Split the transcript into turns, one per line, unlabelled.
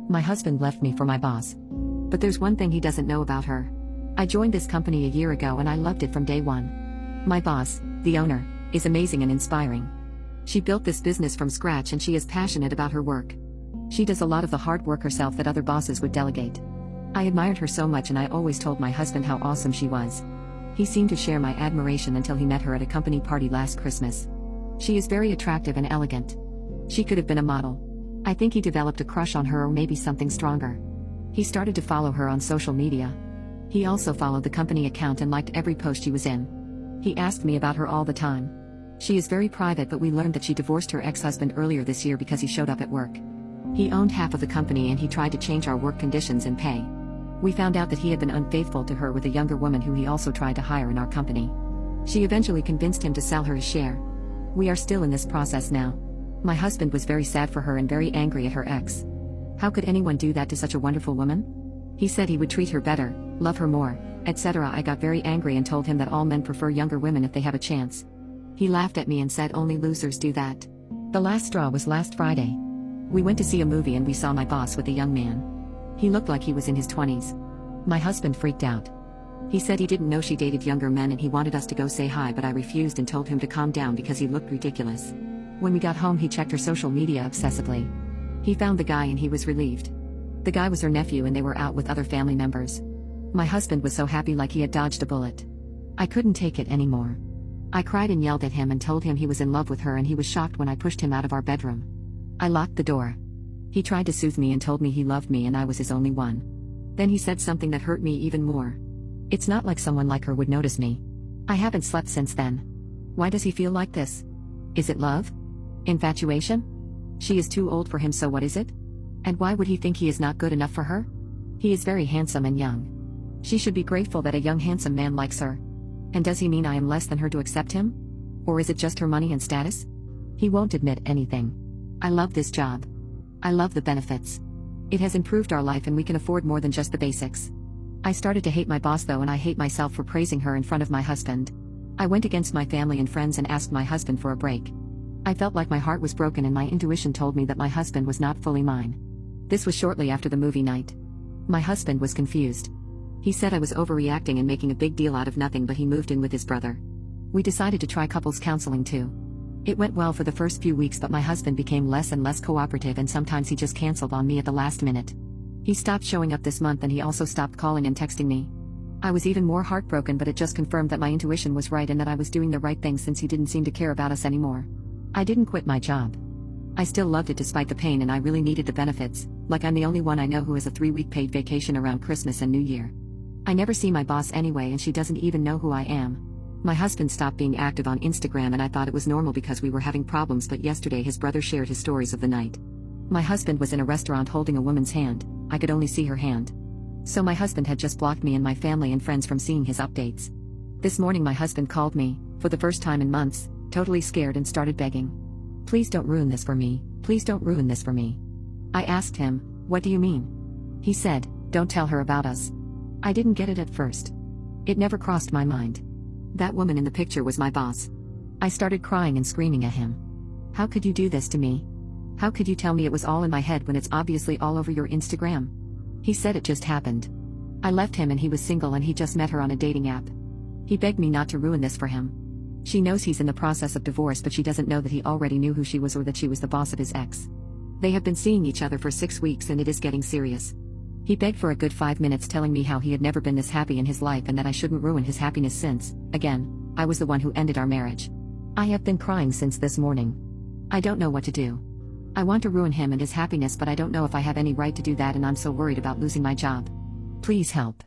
My husband left me for my boss. But there's one thing he doesn't know about her. I joined this company a year ago and I loved it from day one. My boss, the owner, is amazing and inspiring. She built this business from scratch and she is passionate about her work. She does a lot of the hard work herself that other bosses would delegate. I admired her so much and I always told my husband how awesome she was. He seemed to share my admiration until he met her at a company party last Christmas. She is very attractive and elegant. She could have been a model. I think he developed a crush on her or maybe something stronger. He started to follow her on social media. He also followed the company account and liked every post she was in. He asked me about her all the time. She is very private, but we learned that she divorced her ex-husband earlier this year because he showed up at work. He owned half of the company and he tried to change our work conditions and pay. We found out that he had been unfaithful to her with a younger woman who he also tried to hire in our company. She eventually convinced him to sell her his share. We are still in this process now. My husband was very sad for her and very angry at her ex. How could anyone do that to such a wonderful woman? He said he would treat her better, love her more, etc. I got very angry and told him that all men prefer younger women if they have a chance. He laughed at me and said only losers do that. The last straw was last Friday. We went to see a movie and we saw my boss with a young man. He looked like he was in his 20s. My husband freaked out. He said he didn't know she dated younger men and he wanted us to go say hi, but I refused and told him to calm down because he looked ridiculous. When we got home he checked her social media obsessively. He found the guy and he was relieved. The guy was her nephew and they were out with other family members. My husband was so happy like he had dodged a bullet. I couldn't take it anymore. I cried and yelled at him and told him he was in love with her and he was shocked when I pushed him out of our bedroom. I locked the door. He tried to soothe me and told me he loved me and I was his only one. Then he said something that hurt me even more. It's not like someone like her would notice me. I haven't slept since then. Why does he feel like this? Is it love? Infatuation? She is too old for him, so what is it? And why would he think he is not good enough for her? He is very handsome and young. She should be grateful that a young handsome man likes her. And does he mean I am less than her to accept him? Or is it just her money and status? He won't admit anything. I love this job. I love the benefits. It has improved our life and we can afford more than just the basics. I started to hate my boss though, and I hate myself for praising her in front of my husband. I went against my family and friends and asked my husband for a break. I felt like my heart was broken and my intuition told me that my husband was not fully mine. This was shortly after the movie night. My husband was confused. He said I was overreacting and making a big deal out of nothing, but he moved in with his brother. We decided to try couples counseling too. It went well for the first few weeks, but my husband became less and less cooperative and sometimes he just canceled on me at the last minute. He stopped showing up this month and he also stopped calling and texting me. I was even more heartbroken, but it just confirmed that my intuition was right and that I was doing the right thing since he didn't seem to care about us anymore. I didn't quit my job. I still loved it despite the pain and I really needed the benefits, like I'm the only one I know who has a 3-week paid vacation around Christmas and New Year. I never see my boss anyway and she doesn't even know who I am. My husband stopped being active on Instagram and I thought it was normal because we were having problems, but yesterday his brother shared his stories of the night. My husband was in a restaurant holding a woman's hand. I could only see her hand. So my husband had just blocked me and my family and friends from seeing his updates. This morning my husband called me, for the first time in months, totally scared and started begging. Please don't ruin this for me, please don't ruin this for me. I asked him, what do you mean? He said, don't tell her about us. I didn't get it at first. It never crossed my mind. That woman in the picture was my boss. I started crying and screaming at him. How could you do this to me? How could you tell me it was all in my head when it's obviously all over your Instagram? He said it just happened. I left him and he was single and he just met her on a dating app. He begged me not to ruin this for him. She knows he's in the process of divorce, but she doesn't know that he already knew who she was or that she was the boss of his ex. They have been seeing each other for 6 weeks and it is getting serious. He begged for a good 5 minutes, telling me how he had never been this happy in his life and that I shouldn't ruin his happiness since, again, I was the one who ended our marriage. I have been crying since this morning. I don't know what to do. I want to ruin him and his happiness, but I don't know if I have any right to do that and I'm so worried about losing my job. Please help.